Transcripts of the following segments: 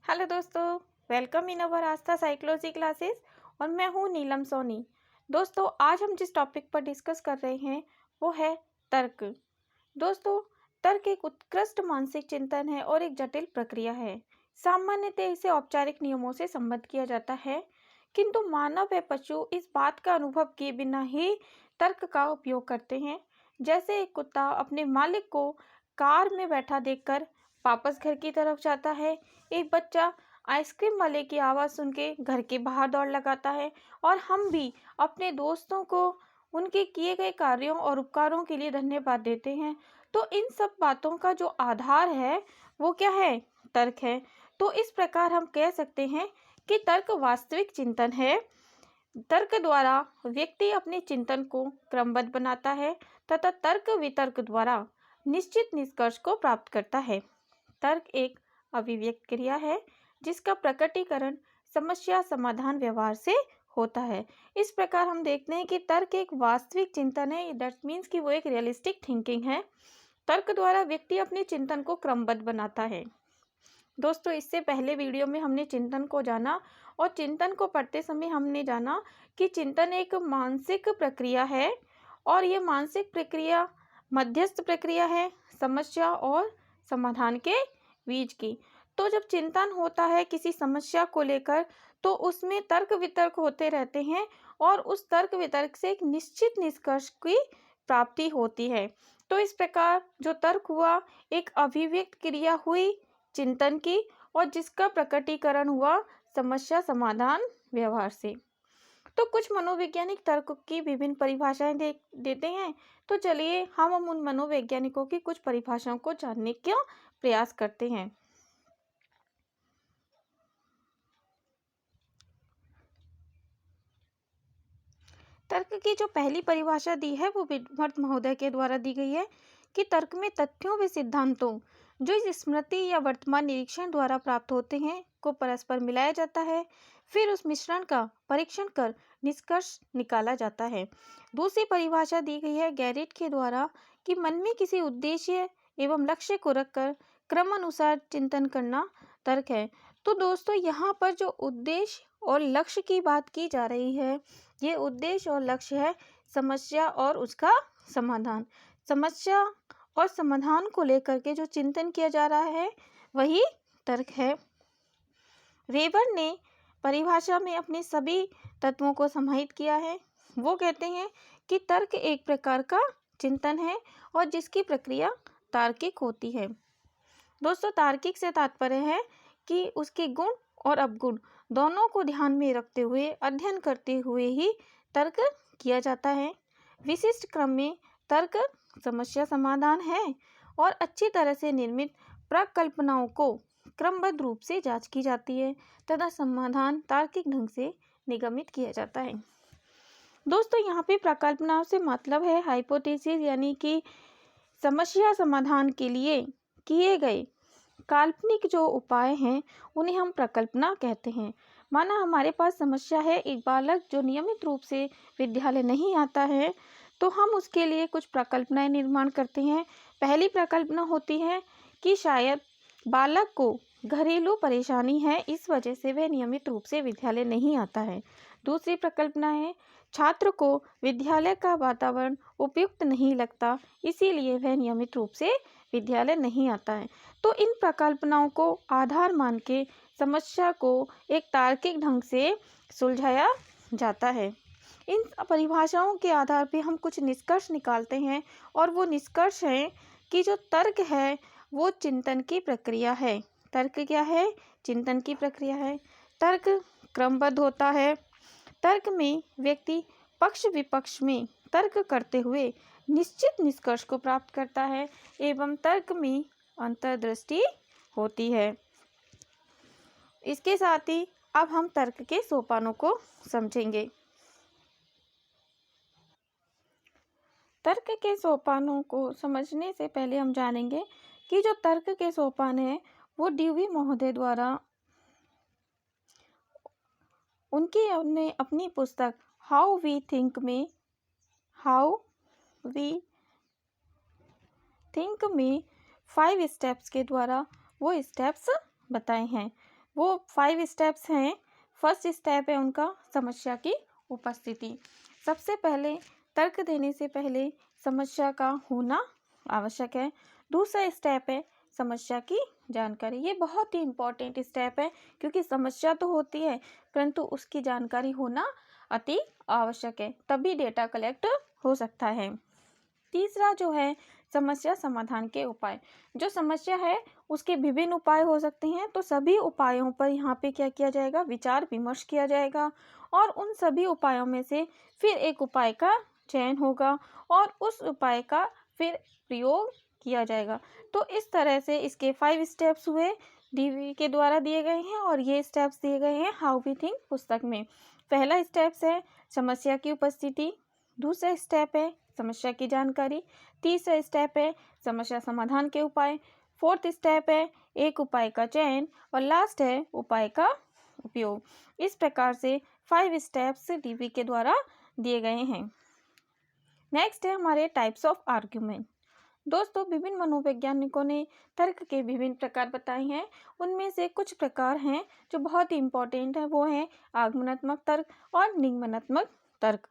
Hello दोस्तों, welcome in our Aastha psychology classes और मैं हूँ नीलम सोनी। दोस्तों, आज हम जिस टॉपिक पर डिस्कस कर रहे हैं वो है तर्क। दोस्तों, तर्क एक उत्कृष्ट मानसिक चिंतन है और एक जटिल प्रक्रिया है। सामान्यतः इसे औपचारिक नियमों से संबद्ध किया जाता है, किंतु मानव व पशु इस बात का अनुभव किए बिना ही तर्क का उपयोग करते हैं। जैसे एक कुत्ता अपने मालिक को कार में बैठा देखकर वापस घर की तरफ जाता है, एक बच्चा आइसक्रीम वाले की आवाज़ सुन के घर के बाहर दौड़ लगाता है, और हम भी अपने दोस्तों को उनके किए गए कार्यों और उपकारों के लिए धन्यवाद देते हैं। तो इन सब बातों का जो आधार है वो क्या है? तर्क है। तो इस प्रकार हम कह सकते हैं कि तर्क वास्तविक चिंतन है। तर्क द्वारा व्यक्ति अपने चिंतन को क्रमबद्ध बनाता है तथा तर्क वितर्क द्वारा निश्चित निष्कर्ष को प्राप्त करता है। तर्क एक अभिव्यक्त क्रिया है जिसका प्रकटीकरण समस्या समाधान व्यवहार से होता है। इस प्रकार हम देखते हैं कि तर्क एक वास्तविक चिंतन है। दैट मीन्स कि वो एक रियलिस्टिक थिंकिंग है। तर्क द्वारा व्यक्ति अपने चिंतन को क्रमबद्ध बनाता है। दोस्तों, इससे पहले वीडियो में हमने चिंतन को जाना और चिंतन को पढ़ते समय हमने जाना कि चिंतन एक मानसिक प्रक्रिया है और ये मानसिक प्रक्रिया मध्यस्थ प्रक्रिया है समस्या और समाधान के बीच की। तो जब चिंतन होता है किसी समस्या को लेकर तो उसमें तर्क वितर्क होते रहते हैं और उस तर्क वितर्क से एक निश्चित निष्कर्ष की प्राप्ति होती है। तो इस प्रकार जो तर्क हुआ एक अभिव्यक्त क्रिया हुई चिंतन की और जिसका प्रकटीकरण हुआ समस्या समाधान व्यवहार से। तो कुछ मनोवैज्ञानिक तर्क की विभिन्न परिभाषाएं देते हैं। तो चलिए हम उन मनोवैज्ञानिकों की कुछ परिभाषाओं को जानने का प्रयास करते हैं। तर्क की जो पहली परिभाषा दी है वो विडवर्थ महोदय के द्वारा दी गई है कि तर्क में तथ्यों व सिद्धांतों जो इस स्मृति या वर्तमान निरीक्षण द्वारा प्राप्त होते हैं को परस्पर मिलाया जाता है, फिर उस मिश्रण का परीक्षण कर निष्कर्ष निकाला जाता है। दूसरी परिभाषा दी गई है गैरेट के द्वारा कि मन में किसी उद्देश्य एवं लक्ष्य को रखकर क्रमानुसार चिंतन करना तर्क है। तो दोस्तों, यहाँ पर जो उद्देश्य और लक्ष्य की बात की जा रही है, ये उद्देश्य और लक्ष्य है समस्या और उसका समाधान। समस्या और समाधान को लेकर के जो चिंतन किया जा रहा है वही तर्क है। रेबर ने परिभाषा में अपने सभी तत्वों को समाहित किया है। वो कहते हैं कि तर्क एक प्रकार का चिंतन है और जिसकी प्रक्रिया तार्किक होती है। दोस्तों, तार्किक से तात्पर्य है कि उसके गुण और अवगुण दोनों को ध्यान में रखते हुए अध्ययन करते हुए ही तर्क किया जाता है। विशिष्ट क्रम में तर्क समस्या समाधान है और अच्छी तरह से निर्मित प्रकल्पनाओं को क्रमबद्ध रूप से जांच की जाती है तथा समाधान तार्किक ढंग से निगमित किया जाता है। दोस्तों, यहाँ पे प्रकल्पनाओं से मतलब है हाइपोथेसिस, यानी कि समस्या समाधान के लिए किए गए काल्पनिक जो उपाय हैं उन्हें हम प्रकल्पना कहते हैं। माना हमारे पास समस्या है, एक बालक जो नियमित रूप से विद्यालय नहीं आता है, तो हम उसके लिए कुछ प्रकल्पनाएं निर्माण करते हैं। पहली प्रकल्पना होती है कि शायद बालक को घरेलू परेशानी है, इस वजह से वह नियमित रूप से विद्यालय नहीं आता है। दूसरी प्रकल्पना है छात्र को विद्यालय का वातावरण उपयुक्त नहीं लगता, इसीलिए वह नियमित रूप से विद्यालय नहीं आता है। तो इन प्रकल्पनाओं को आधार मान के समस्या को एक तार्किक ढंग से सुलझाया जाता है। इन परिभाषाओं के आधार पर हम कुछ निष्कर्ष निकालते हैं और वो निष्कर्ष है कि जो तर्क है वो चिंतन की प्रक्रिया है। तर्क क्या है? चिंतन की प्रक्रिया है। तर्क क्रमबद्ध होता है। तर्क में व्यक्ति पक्ष विपक्ष में तर्क करते हुए निश्चित निष्कर्ष को प्राप्त करता है एवं तर्क में अंतर्दृष्टि होती है। इसके साथ ही अब हम तर्क के सोपानों को समझेंगे। तर्क के सोपानों को समझने से पहले हम जानेंगे कि जो तर्क के सोपान है वो ड्यूवी महोदय द्वारा उनकी अपनी पुस्तक हाउ वी थिंक में 5 स्टेप्स के द्वारा वो स्टेप्स बताए हैं। वो 5 स्टेप्स हैं। फर्स्ट स्टेप है उनका समस्या की उपस्थिति। सबसे पहले तर्क देने से पहले समस्या का होना आवश्यक है। दूसरा स्टेप है समस्या की जानकारी। ये बहुत ही इम्पोर्टेंट स्टेप है, क्योंकि समस्या तो होती है परंतु उसकी जानकारी होना अति आवश्यक है, तभी डेटा कलेक्ट हो सकता है। तीसरा जो है समस्या समाधान के उपाय। जो समस्या है उसके विभिन्न उपाय हो सकते हैं, तो सभी उपायों पर यहाँ पे क्या किया जाएगा, विचार विमर्श किया जाएगा और उन सभी उपायों में से फिर एक उपाय का चयन होगा और उस उपाय का फिर प्रयोग किया जाएगा। तो इस तरह से इसके 5 स्टेप्स हुए, डीवी के द्वारा दिए गए हैं और ये स्टेप्स दिए गए हैं हाउ वी थिंक पुस्तक में। पहला स्टेप्स है समस्या की उपस्थिति, दूसरा स्टेप है समस्या की जानकारी, तीसरा स्टेप है समस्या समाधान के उपाय, फोर्थ स्टेप है एक उपाय का चयन और लास्ट है उपाय का उपयोग। इस प्रकार से 5 स्टेप्स डीवी के द्वारा दिए गए हैं। नेक्स्ट है हमारे टाइप्स ऑफ आर्ग्यूमेंट। दोस्तों, विभिन्न मनोवैज्ञानिकों ने तर्क के विभिन्न प्रकार बताए हैं। उनमें से कुछ प्रकार हैं जो बहुत ही इम्पोर्टेंट है, वो हैं आगमनात्मक तर्क और निगमनात्मक तर्क।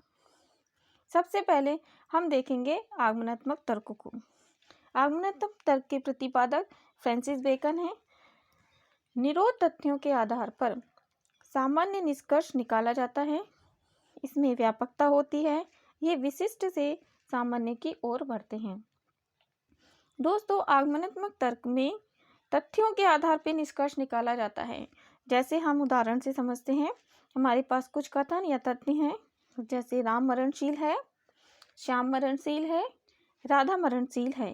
सबसे पहले हम देखेंगे आगमनात्मक तर्क को। आगमनात्मक तर्क के प्रतिपादक फ्रांसिस बेकन है। निरोध तथ्यों के आधार पर सामान्य निष्कर्ष निकाला जाता है। इसमें व्यापकता होती है, ये विशिष्ट से सामान्य की ओर बढ़ते हैं। दोस्तों, आगमनात्मक तर्क में तथ्यों के आधार पर निष्कर्ष निकाला जाता है। जैसे हम उदाहरण से समझते हैं, हमारे पास कुछ कथन या तथ्य हैं, जैसे राम मरणशील है, श्याम मरणशील है, राधा मरणशील है।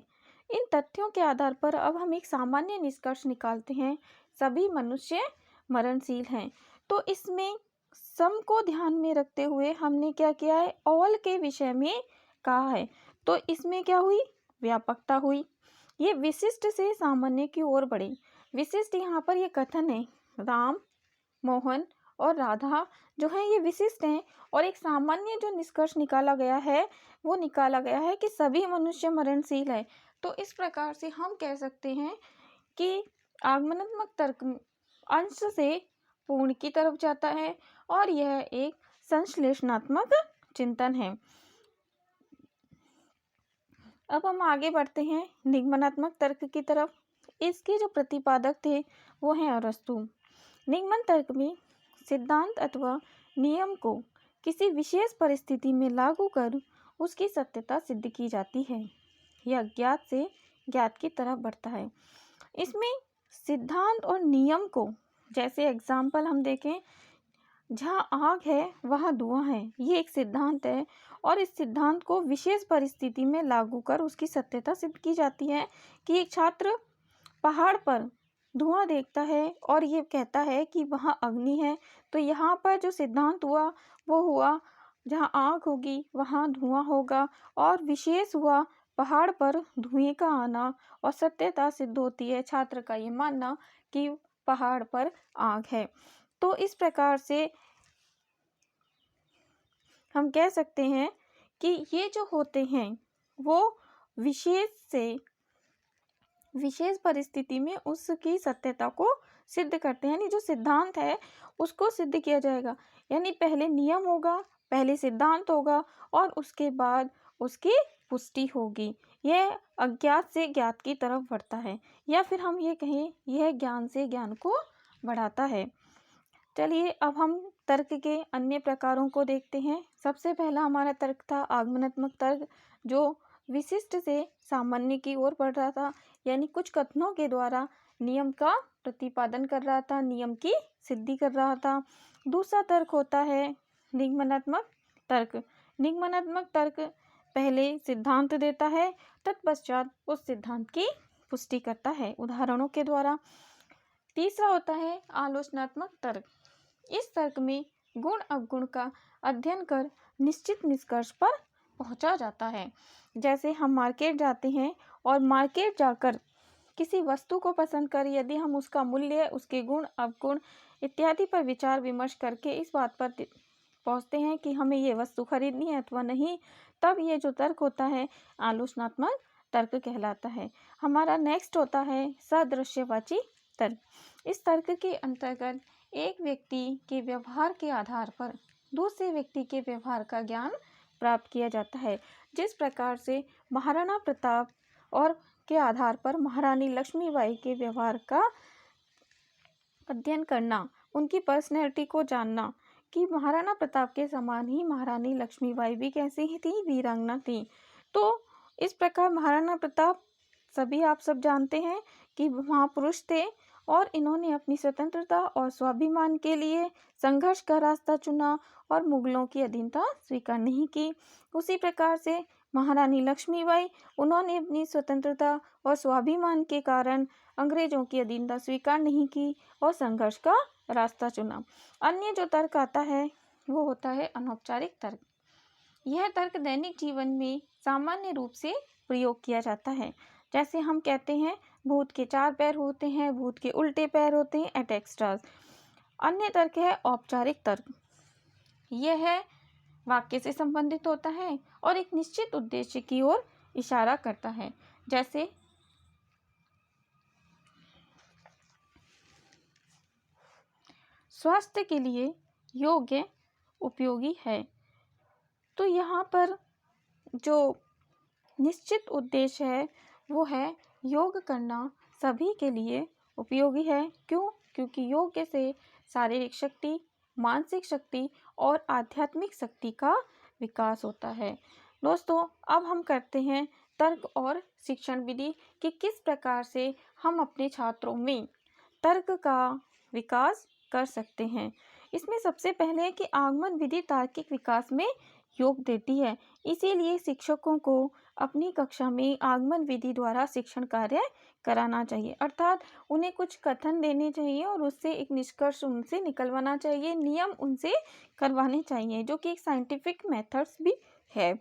इन तथ्यों के आधार पर अब हम एक सामान्य निष्कर्ष निकालते हैं, सभी मनुष्य मरणशील हैं। तो इसमें सम को ध्यान में रखते हुए हमने क्या किया है, ऑल के विषय में कहा है। तो इसमें क्या हुई, व्यापकता हुई। ये विशिष्ट से सामान्य की ओर बढ़े। विशिष्ट यहाँ पर ये कथन है, राम, मोहन और राधा जो है ये विशिष्ट हैं, और एक सामान्य जो निष्कर्ष निकाला गया है वो निकाला गया है कि सभी मनुष्य मरणशील है। तो इस प्रकार से हम कह सकते हैं कि आगमनात्मक तर्क अंश से पूर्ण की तरफ जाता है और यह एक संश्लेषणात्मक चिंतन है। अब हम आगे बढ़ते हैं निगमनात्मक तर्क की तरफ। इसके जो प्रतिपादक थे वो हैं अरस्तु। निगमन तर्क में सिद्धांत अथवा नियम को किसी विशेष परिस्थिति में लागू कर उसकी सत्यता सिद्ध की जाती है। यह अज्ञात से ज्ञात की तरफ बढ़ता है। इसमें सिद्धांत और नियम को, जैसे एग्जाम्पल हम देखें, जहाँ आग है वहाँ धुआं है, ये एक सिद्धांत है और इस सिद्धांत को विशेष परिस्थिति में लागू कर उसकी सत्यता सिद्ध की जाती है। कि एक छात्र पहाड़ पर धुआं देखता है और ये कहता है कि वहाँ अग्नि है, तो यहाँ पर जो सिद्धांत हुआ वो हुआ जहाँ आग होगी वहाँ धुआं होगा, और विशेष हुआ पहाड़ पर धुएं का आना और सत्यता सिद्ध होती है छात्र का ये मानना कि पहाड़ पर आग है। तो इस प्रकार से हम कह सकते हैं कि ये जो होते हैं वो विशेष परिस्थिति में उसकी सत्यता को सिद्ध करते हैं। यानी जो सिद्धांत है उसको सिद्ध किया जाएगा, यानी पहले नियम होगा, पहले सिद्धांत होगा और उसके बाद उसकी पुष्टि होगी। यह अज्ञात से ज्ञात की तरफ बढ़ता है, या फिर हम ये कहें यह ज्ञान से ज्ञान को बढ़ाता है। चलिए अब हम तर्क के अन्य प्रकारों को देखते हैं। सबसे पहला हमारा तर्क था आगमनात्मक तर्क, जो विशिष्ट से सामान्य की ओर बढ़ रहा था, यानी कुछ कथनों के द्वारा नियम का प्रतिपादन कर रहा था, नियम की सिद्धि कर रहा था। दूसरा तर्क होता है निगमनात्मक तर्क। निगमनात्मक तर्क पहले सिद्धांत देता है, तत्पश्चात उस सिद्धांत की पुष्टि करता है उदाहरणों के द्वारा। तीसरा होता है आलोचनात्मक तर्क। इस तर्क में गुण अवगुण का अध्ययन कर निश्चित निष्कर्ष पर पहुंचा जाता है। जैसे हम मार्केट जाते हैं और मार्केट जाकर किसी वस्तु को पसंद कर यदि हम उसका मूल्य, उसके गुण अवगुण इत्यादि पर विचार विमर्श करके इस बात पर पहुंचते हैं कि हमें ये वस्तु खरीदनी है अथवा नहीं, तब ये जो तर्क होता है आलोचनात्मक तर्क कहलाता है। हमारा नेक्स्ट होता है सदृश्यवाची तर्क। इस तर्क के अंतर्गत एक व्यक्ति के व्यवहार के आधार पर दूसरे व्यक्ति के व्यवहार का ज्ञान प्राप्त किया जाता है। जिस प्रकार से महाराणा प्रताप और के आधार पर महारानी लक्ष्मीबाई के व्यवहार का अध्ययन करना, उनकी पर्सनैलिटी को जानना कि महाराणा प्रताप के समान ही महारानी लक्ष्मीबाई भी कैसी ही थी, वीरांगना थी। तो इस प्रकार महाराणा प्रताप सभी आप सब जानते हैं कि महापुरुष थे और इन्होंने अपनी स्वतंत्रता और स्वाभिमान के लिए संघर्ष का रास्ता चुना और मुगलों की अधीनता स्वीकार नहीं की। उसी प्रकार से महारानी लक्ष्मीबाई, उन्होंने अपनी स्वतंत्रता और स्वाभिमान के कारण अंग्रेजों की अधीनता स्वीकार नहीं की और संघर्ष का रास्ता चुना। अन्य जो तर्क आता है वो होता है अनौपचारिक तर्क। यह तर्क दैनिक जीवन में सामान्य रूप से प्रयोग किया जाता है। जैसे हम कहते हैं भूत के 4 पैर होते हैं, भूत के उल्टे पैर होते हैं, एट एक्स्ट्रास। अन्य तर्क है औपचारिक तर्क। यह है वाक्य से संबंधित होता है और एक निश्चित उद्देश्य की ओर इशारा करता है। जैसे स्वास्थ्य के लिए योग्य उपयोगी है। तो यहाँ पर जो निश्चित उद्देश्य है वो है योग करना सभी के लिए उपयोगी है। क्यों? क्योंकि योग से शारीरिक शक्ति, मानसिक शक्ति और आध्यात्मिक शक्ति का विकास होता है। दोस्तों, अब हम करते हैं तर्क और शिक्षण विधि कि किस प्रकार से हम अपने छात्रों में तर्क का विकास कर सकते हैं। इसमें सबसे पहले है कि आगमन विधि तार्किक विकास में योग देती है। इसीलिए शिक्षकों को अपनी कक्षा में आगमन विधि द्वारा शिक्षण कार्य कराना चाहिए, अर्थात उन्हें कुछ कथन देने चाहिए और उससे एक निष्कर्ष उनसे निकलवाना चाहिए, नियम उनसे करवाने चाहिए, जो कि एक साइंटिफिक मेथड्स भी है।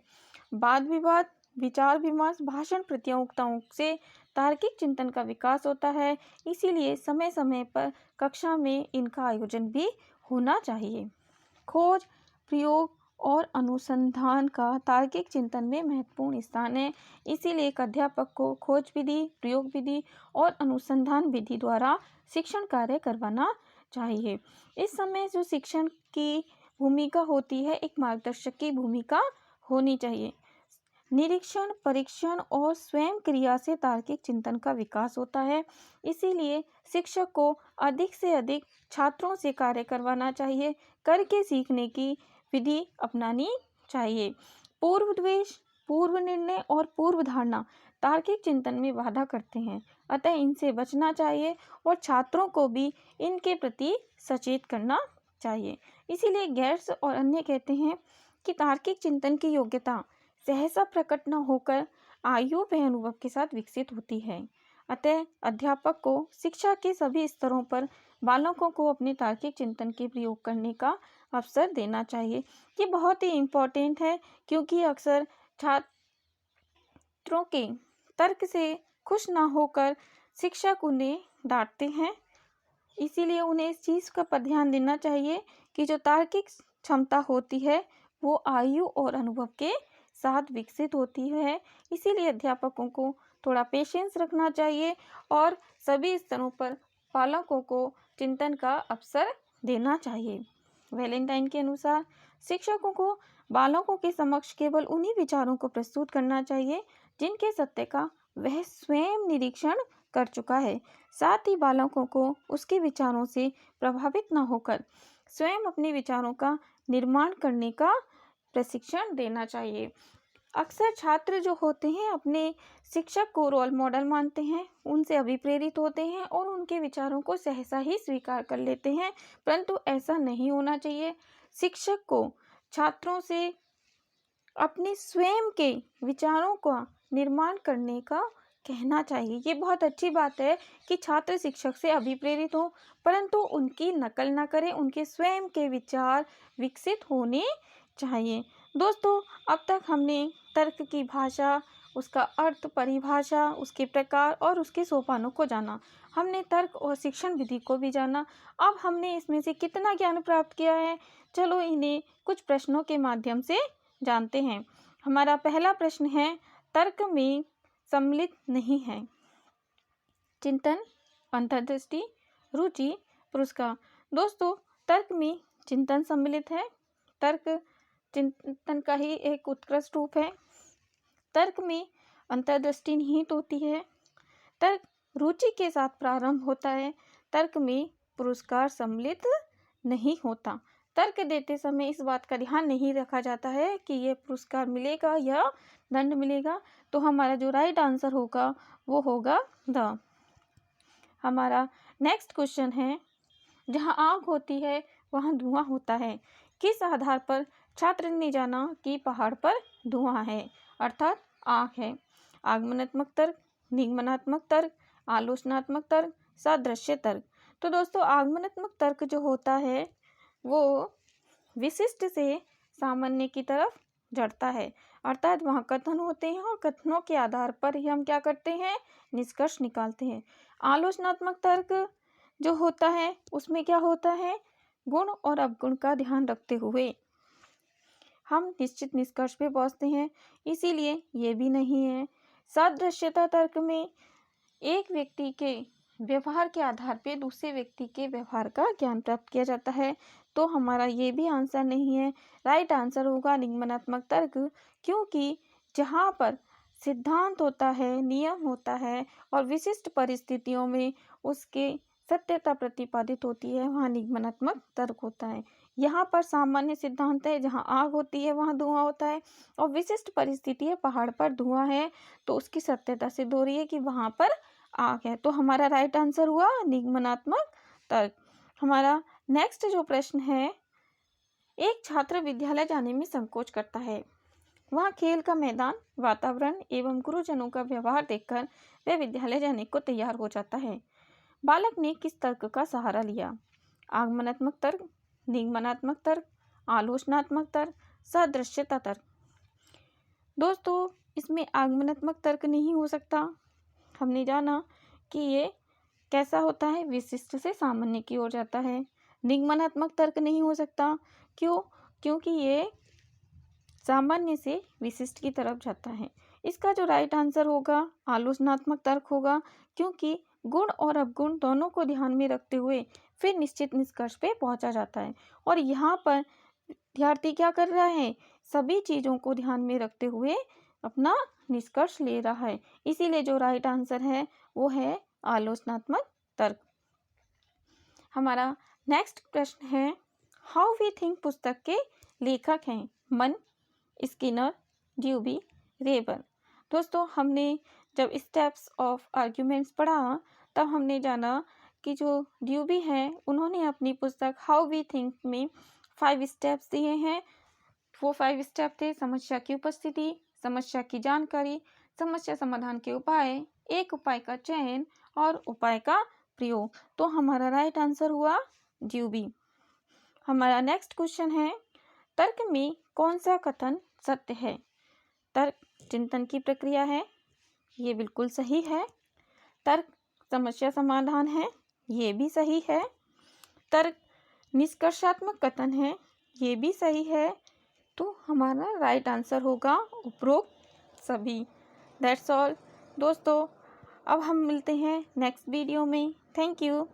वाद विवाद, विचार विमर्श, भाषण प्रतियोगिताओं से तार्किक चिंतन का विकास होता है। इसीलिए समय समय पर कक्षा में इनका आयोजन भी होना चाहिए। खोज, प्रयोग और अनुसंधान का तार्किक चिंतन में महत्वपूर्ण स्थान है। इसीलिए एक अध्यापक को खोज विधि, प्रयोग विधि और अनुसंधान विधि द्वारा शिक्षण कार्य करवाना चाहिए। इस समय जो शिक्षण की भूमिका होती है, एक मार्गदर्शक की भूमिका होनी चाहिए। निरीक्षण, परीक्षण और स्वयं क्रिया से तार्किक चिंतन का विकास होता है। इसीलिए शिक्षक को अधिक से अधिक छात्रों से कार्य करवाना चाहिए, करके सीखने की विधि अपनानी चाहिए। पूर्व द्वेष, पूर्व निर्णय और पूर्व धारणा तार्किक चिंतन में बाधा करते हैं, अतः इनसे बचना चाहिए और छात्रों को भी इनके प्रति सचेत करना चाहिए। इसीलिए गेर्स और अन्य कहते हैं कि तार्किक चिंतन की योग्यता सहसा प्रकट न होकर आयु व अनुभव के साथ विकसित होती है। अतः अध्यापक को शिक्षा के सभी स्तरों पर बालकों को अपने तार्किक चिंतन के प्रयोग करने का अवसर देना चाहिए। ये बहुत ही इम्पोर्टेंट है, क्योंकि अक्सर छात्रों के तर्क से खुश ना होकर शिक्षक उन्हें डांटते हैं। इसीलिए उन्हें इस चीज़ का पर ध्यान देना चाहिए कि जो तार्किक क्षमता होती है वो आयु और अनुभव के साथ विकसित होती है। इसीलिए अध्यापकों को थोड़ा पेशेंस रखना चाहिए और सभी स्तरों पर बालकों को चिंतन का अवसर देना चाहिए। वैलेंटाइन के अनुसार शिक्षकों को बालकों के समक्ष केवल उन्हीं विचारों को प्रस्तुत करना चाहिए जिनके सत्य का वह स्वयं निरीक्षण कर चुका है। साथ ही बालकों को उसके विचारों से प्रभावित न होकर स्वयं अपने विचारों का निर्माण करने का प्रशिक्षण देना चाहिए। अक्सर छात्र जो होते हैं अपने शिक्षक को रोल मॉडल मानते हैं, उनसे अभिप्रेरित होते हैं और उनके विचारों को सहसा ही स्वीकार कर लेते हैं, परंतु ऐसा नहीं होना चाहिए। शिक्षक को छात्रों से अपने स्वयं के विचारों का निर्माण करने का कहना चाहिए। ये बहुत अच्छी बात है कि छात्र शिक्षक से अभिप्रेरित हो, परंतु उनकी नकल ना करें, उनके स्वयं के विचार विकसित होने चाहिए। दोस्तों, अब तक हमने तर्क की भाषा, उसका अर्थ, परिभाषा, उसके प्रकार और उसके सोपानों को जाना। हमने तर्क और शिक्षण विधि को भी जाना। अब हमने इसमें से कितना ज्ञान प्राप्त किया है, चलो इन्हें कुछ प्रश्नों के माध्यम से जानते हैं। हमारा पहला प्रश्न है, तर्क में सम्मिलित नहीं है चिंतन, अंतर्दृष्टि, रुचि, पुरस्कार। दोस्तों, तर्क में चिंतन सम्मिलित है। तर्क चिंतन का ही एक उत्कृष्ट रूप है। तर्क में अंतर्दृष्टि निहित होती है। तर्क रुचि के साथ प्रारंभ होता है। तर्क में पुरस्कार सम्मिलित नहीं होता। तर्क देते समय इस बात का ध्यान नहीं रखा जाता है कि ये पुरस्कार मिलेगा या दंड मिलेगा। तो हमारा जो राइट आंसर होगा वो होगा द। हमारा नेक्स्ट क्वेश्चन है, जहाँ आग होती है वहाँ धुआं होता है, किस आधार पर छात्र ने जाना कि पहाड़ पर धुआं है? अर्थात आग है। आगमनात्मक तर्क, निगमनात्मक तर्क, आलोचनात्मक तर्क, सादृश्य तर्क। तो दोस्तों, आगमनात्मक तर्क जो होता है वो विशिष्ट से सामान्य की तरफ जड़ता है। अर्थात वहाँ कथन होते हैं और कथनों के आधार पर ही हम क्या करते हैं, निष्कर्ष निकालते हैं। आलोचनात्मक तर्क जो होता है उसमें क्या होता है, गुण और अवगुण का ध्यान रखते हुए हम निश्चित निष्कर्ष पे पहुंचते हैं, इसीलिए ये भी नहीं है। सादृश्यता तर्क में एक व्यक्ति के व्यवहार के आधार पे दूसरे व्यक्ति के व्यवहार का ज्ञान प्राप्त किया जाता है। तो हमारा ये भी आंसर नहीं है। राइट आंसर होगा निगमनात्मक तर्क, क्योंकि जहाँ पर सिद्धांत होता है, नियम होता है और विशिष्ट परिस्थितियों में उसके सत्यता प्रतिपादित होती है, वहाँ निगमनात्मक तर्क होता है। यहाँ पर सामान्य सिद्धांत है, जहाँ आग होती है वहाँ धुआं होता है, और विशिष्ट परिस्थिति है, पहाड़ पर धुआं है, तो उसकी सत्यता सिद्ध हो रही है कि वहाँ पर आग है। तो हमारा राइट आंसर हुआ निगमनात्मक तर्क। हमारा नेक्स्ट जो प्रश्न है, एक छात्र विद्यालय जाने में संकोच करता है। वहाँ खेल का मैदान, वातावरण एवं गुरुजनों का व्यवहार देखकर वह विद्यालय जाने को तैयार हो जाता है। बालक ने किस तर्क का सहारा लिया? आगमनात्मक तर्क, निगमनात्मक तर्क, आलोचनात्मक तर्क, सादृश्यता तर्क। दोस्तों, इसमें आगमनात्मक तर्क नहीं हो सकता। हमने जाना कि ये कैसा होता है, विशिष्ट से सामान्य की ओर जाता है। निगमनात्मक तर्क नहीं हो सकता, क्यों? क्योंकि ये सामान्य से विशिष्ट की तरफ जाता है। इसका जो राइट आंसर होगा आलोचनात्मक तर्क होगा, क्योंकि गुण और अवगुण दोनों को ध्यान में रखते हुए फिर निश्चित निष्कर्ष पे पहुंचा जाता है। और यहाँ पर विद्यार्थी क्या कर रहा है, सभी चीज़ों को ध्यान में रखते हुए अपना निष्कर्ष ले रहा है, इसीलिए जो राइट आंसर है वो है आलोचनात्मक तर्क। हमारा नेक्स्ट प्रश्न है, हाउ वी थिंक पुस्तक के लेखक हैं मन, स्किनर, ड्यूबी, रेबर। दोस्तों, हमने जब स्टेप्स ऑफ आर्ग्यूमेंट्स पढ़ा तब हमने जाना कि जो ड्यूबी हैं उन्होंने अपनी पुस्तक हाउ वी थिंक में 5 स्टेप्स दिए हैं। वो 5 स्टेप थे: समस्या की उपस्थिति, समस्या की जानकारी, समस्या समाधान के उपाय, एक उपाय का चयन और उपाय का प्रयोग। तो हमारा राइट आंसर हुआ ड्यूबी। हमारा नेक्स्ट क्वेश्चन है, तर्क में कौन सा कथन सत्य है? तर्क चिंतन की प्रक्रिया है, ये बिल्कुल सही है। तर्क समस्या समाधान है, ये भी सही है। तर्क निष्कर्षात्मक कथन है, ये भी सही है। तो हमारा राइट आंसर होगा उपरोक्त सभी। दैट्स ऑल दोस्तों, अब हम मिलते हैं नेक्स्ट वीडियो में। Thank you.